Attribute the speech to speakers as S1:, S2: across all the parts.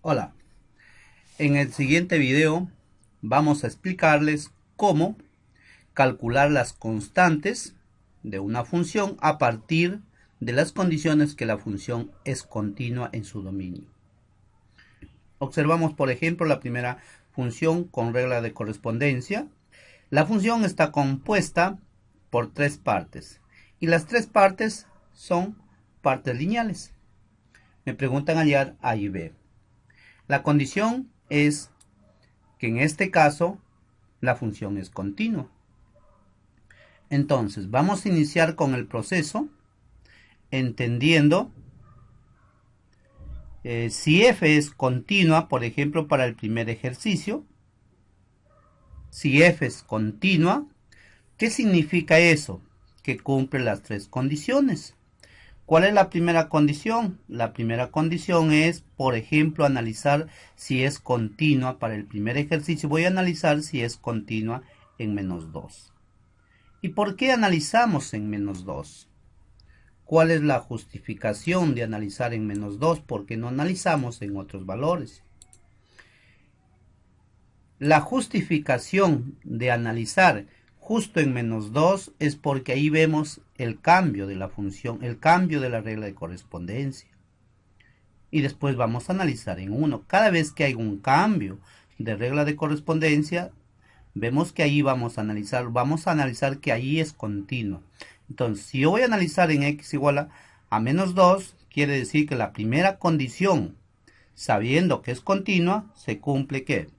S1: Hola, en el siguiente video vamos a explicarles cómo calcular las constantes de una función a partir de las condiciones que la función es continua en su dominio. Observamos por ejemplo la primera función con regla de correspondencia. La función está compuesta por tres partes y las tres partes son partes lineales. Me preguntan hallar A y B. La condición es que en este caso la función es continua. Entonces vamos a iniciar con el proceso entendiendo si f es continua, por ejemplo para el primer ejercicio. Si f es continua, ¿qué significa eso? Que cumple las tres condiciones. ¿Cuál es la primera condición? La primera condición es, por ejemplo, analizar si es continua para el primer ejercicio. Voy a analizar si es continua en menos 2. ¿Y por qué analizamos en menos 2? ¿Cuál es la justificación de analizar en menos 2? ¿Por qué no analizamos en otros valores? La justificación de analizar justo en menos 2 es porque ahí vemos el cambio de la función, el cambio de la regla de correspondencia. Y después vamos a analizar en 1. Cada vez que hay un cambio de regla de correspondencia, vemos que ahí vamos a analizar que ahí es continua. Entonces, si yo voy a analizar en x igual a menos 2, quiere decir que la primera condición, sabiendo que es continua, se cumple que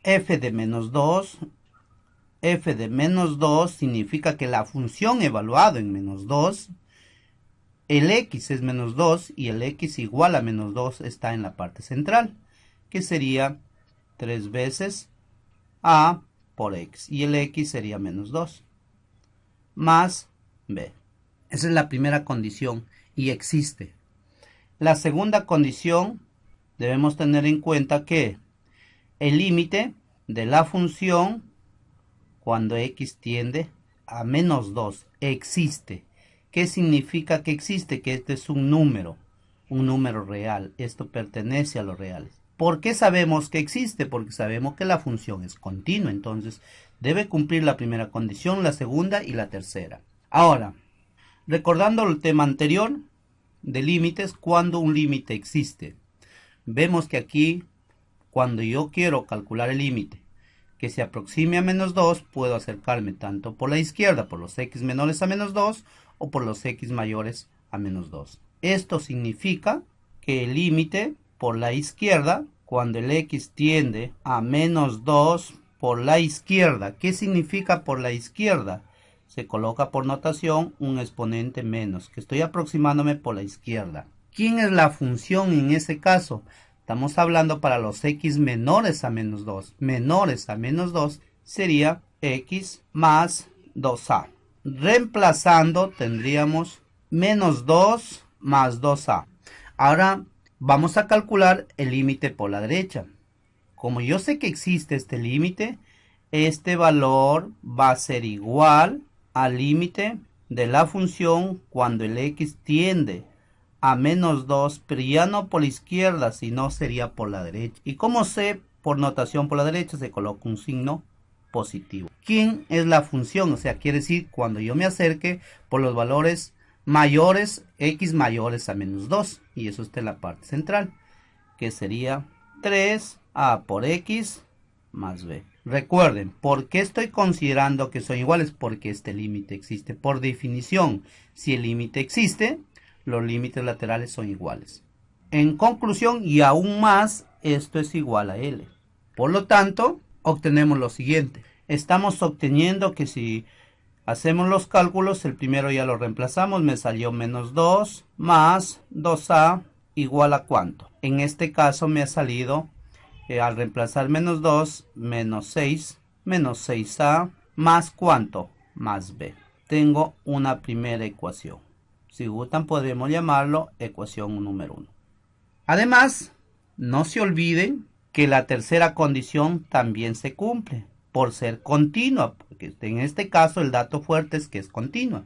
S1: f de menos 2 significa que la función evaluada en menos 2, el x es menos 2 y el x igual a menos 2 está en la parte central, que sería 3 veces a por x, y el x sería menos 2, más b. Esa es la primera condición y existe. La segunda condición, debemos tener en cuenta que el límite de la función cuando x tiende a menos 2 existe. ¿Qué significa que existe? Que este es un número real. Esto pertenece a los reales. ¿Por qué sabemos que existe? Porque sabemos que la función es continua. Entonces debe cumplir la primera condición, la segunda y la tercera. Ahora, recordando el tema anterior de límites, cuando un límite existe. Vemos que aquí, cuando yo quiero calcular el límite que se aproxime a menos 2, puedo acercarme tanto por la izquierda, por los x menores a menos 2, o por los x mayores a menos 2. Esto significa que el límite por la izquierda, cuando el x tiende a menos 2 por la izquierda, ¿qué significa por la izquierda? Se coloca por notación un exponente menos, que estoy aproximándome por la izquierda. ¿Quién es la función en ese caso? Estamos hablando para los x menores a menos 2. Menores a menos 2 sería x más 2a. Reemplazando tendríamos menos 2 más 2a. Ahora vamos a calcular el límite por la derecha. Como yo sé que existe este límite, este valor va a ser igual al límite de la función cuando el x tiende a menos 2, pero ya no por la izquierda, sino sería por la derecha. Y como sé, por notación por la derecha se coloca un signo positivo. ¿Quién es la función? O sea, quiere decir cuando yo me acerque por los valores mayores, x mayores a menos 2. Y eso está en la parte central, que sería 3a por x más b. Recuerden, ¿por qué estoy considerando que son iguales? Porque este límite existe. Por definición, si el límite existe, los límites laterales son iguales. En conclusión, y aún más, esto es igual a L. Por lo tanto, obtenemos lo siguiente. Estamos obteniendo que si hacemos los cálculos, el primero ya lo reemplazamos, me salió menos 2 más 2a igual a ¿cuánto? En este caso me ha salido, al reemplazar menos 2, menos 6a, más ¿cuánto? Más b. Tengo una primera ecuación. Si gustan podemos llamarlo ecuación número 1. Además, no se olviden que la tercera condición también se cumple por ser continua, porque en este caso el dato fuerte es que es continua.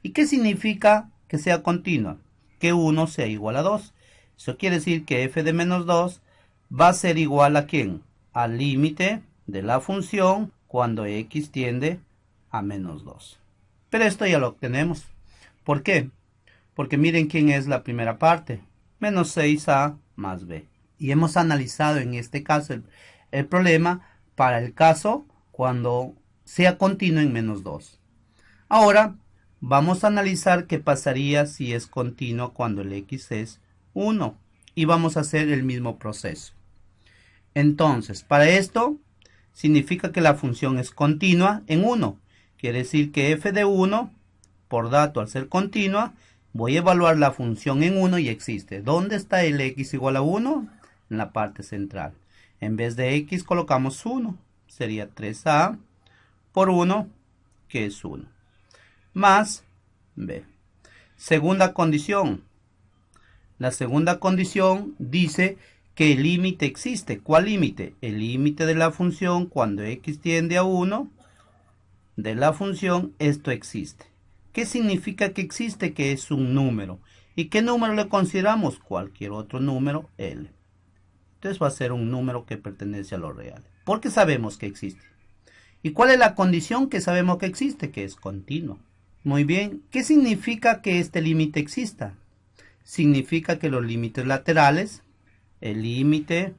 S1: ¿Y qué significa que sea continua? Que 1 sea igual a 2. Eso quiere decir que f de menos 2 va a ser igual a ¿quién? Al límite de la función cuando x tiende a menos 2. Pero esto ya lo obtenemos. ¿Por qué? Porque miren quién es la primera parte. Menos 6a más b. Y hemos analizado en este caso el problema para el caso cuando sea continuo en menos 2. Ahora vamos a analizar qué pasaría si es continuo cuando el x es 1. Y vamos a hacer el mismo proceso. Entonces, para esto significa que la función es continua en 1. Quiere decir que f de 1, por dato al ser continua, voy a evaluar la función en 1 y existe. ¿Dónde está el x igual a 1? En la parte central. En vez de x colocamos 1. Sería 3a por 1, que es 1. Más b. Segunda condición. La segunda condición dice que el límite existe. ¿Cuál límite? El límite de la función cuando x tiende a 1 de la función, esto existe. ¿Qué significa que existe? Que es un número. ¿Y qué número le consideramos? Cualquier otro número, L. Entonces va a ser un número que pertenece a lo real. Porque sabemos que existe. ¿Y cuál es la condición que sabemos que existe? Que es continuo. Muy bien. ¿Qué significa que este límite exista? Significa que los límites laterales, el límite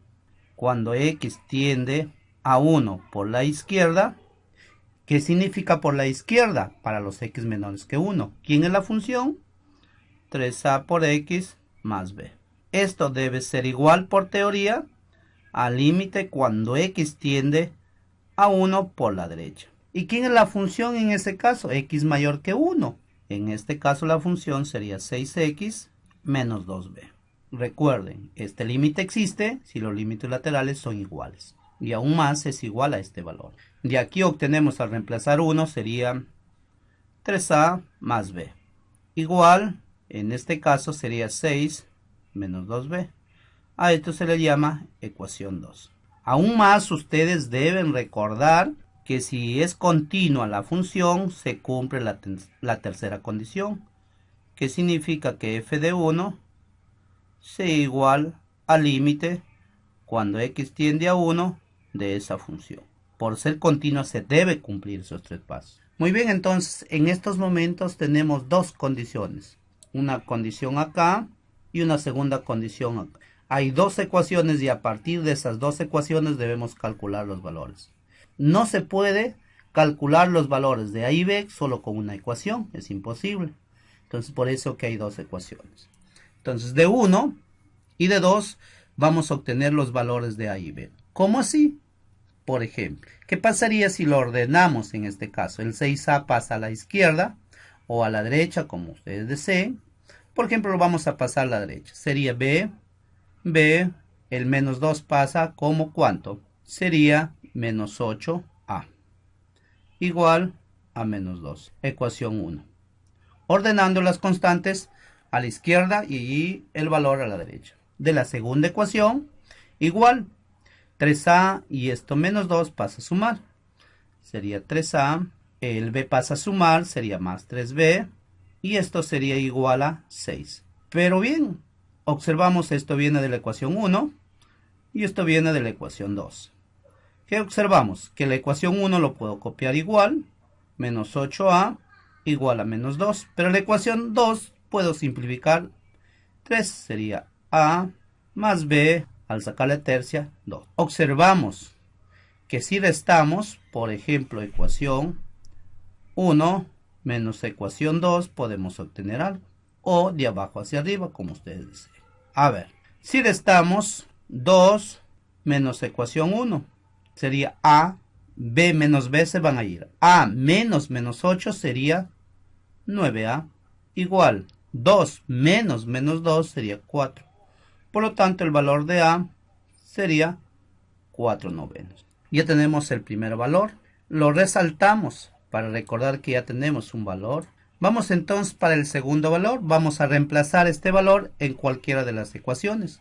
S1: cuando x tiende a 1 por la izquierda, ¿qué significa por la izquierda? Para los x menores que 1. ¿Quién es la función? 3a por x más b. Esto debe ser igual por teoría al límite cuando x tiende a 1 por la derecha. ¿Y quién es la función en ese caso? X mayor que 1. En este caso la función sería 6x menos 2b. Recuerden, este límite existe si los límites laterales son iguales. Y aún más es igual a este valor. De aquí obtenemos al reemplazar 1 sería 3a más b. Igual, en este caso sería 6 menos 2b. A esto se le llama ecuación 2. Aún más ustedes deben recordar que si es continua la función se cumple la tercera condición. Que significa que f de 1 sea igual al límite cuando x tiende a 1 de esa función. Por ser continua se debe cumplir esos tres pasos. Muy bien, entonces en estos momentos tenemos dos condiciones. Una condición acá y una segunda condición acá. Hay dos ecuaciones y a partir de esas dos ecuaciones debemos calcular los valores. No se puede calcular los valores de A y B solo con una ecuación, es imposible. Entonces por eso que hay dos ecuaciones. Entonces de 1 y de 2 vamos a obtener los valores de A y B. ¿Cómo así? Por ejemplo, ¿qué pasaría si lo ordenamos en este caso? El 6a pasa a la izquierda o a la derecha, como ustedes deseen. Por ejemplo, lo vamos a pasar a la derecha. Sería B, el menos 2 pasa como ¿cuánto? Sería menos 8a. Igual a menos 2. Ecuación 1. Ordenando las constantes a la izquierda y el valor a la derecha. De la segunda ecuación, igual 3a y esto menos 2 pasa a sumar. Sería 3a, el b pasa a sumar, sería más 3b y esto sería igual a 6. Pero bien, observamos esto viene de la ecuación 1 y esto viene de la ecuación 2. ¿Qué observamos? Que la ecuación 1 lo puedo copiar igual, menos 8a igual a menos 2, pero la ecuación 2 puedo simplificar 3, sería a más b, al sacar la tercia, 2. Observamos que si restamos, por ejemplo, ecuación 1 menos ecuación 2, podemos obtener algo. O de abajo hacia arriba, como ustedes deseen. A ver, si restamos 2 menos ecuación 1, sería a, b menos b se van a ir. A menos 8 sería 9a, igual 2 menos menos 2 sería 4. Por lo tanto, el valor de a sería 4/9. Ya tenemos el primer valor. Lo resaltamos para recordar que ya tenemos un valor. Vamos entonces para el segundo valor. Vamos a reemplazar este valor en cualquiera de las ecuaciones.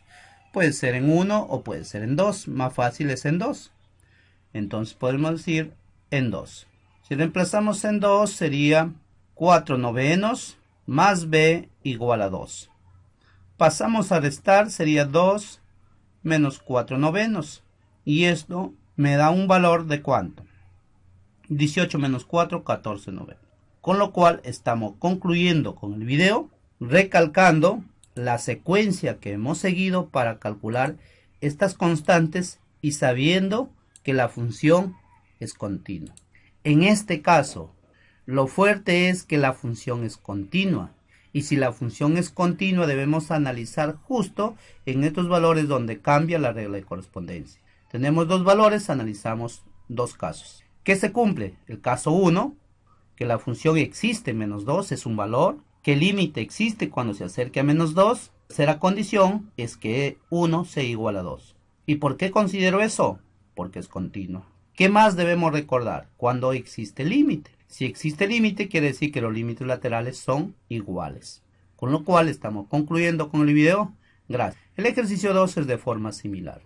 S1: Puede ser en 1 o puede ser en 2. Más fácil es en 2. Entonces podemos decir en 2. Si reemplazamos en 2 sería 4/9 más b igual a 2. Pasamos a restar, sería 2 menos 4 novenos. Y esto me da un valor de ¿cuánto? 18 menos 4, 14 novenos. Con lo cual estamos concluyendo con el video, recalcando la secuencia que hemos seguido para calcular estas constantes y sabiendo que la función es continua. En este caso, lo fuerte es que la función es continua. Y si la función es continua, debemos analizar justo en estos valores donde cambia la regla de correspondencia. Tenemos dos valores, analizamos dos casos. ¿Qué se cumple? El caso 1, que la función existe menos 2, es un valor. Que el límite existe cuando se acerque a menos 2. Tercera condición es que 1 sea igual a 2. ¿Y por qué considero eso? Porque es continua. ¿Qué más debemos recordar? Cuando existe límite. Si existe límite, quiere decir que los límites laterales son iguales. Con lo cual estamos concluyendo con el video. Gracias. El ejercicio 2 es de forma similar.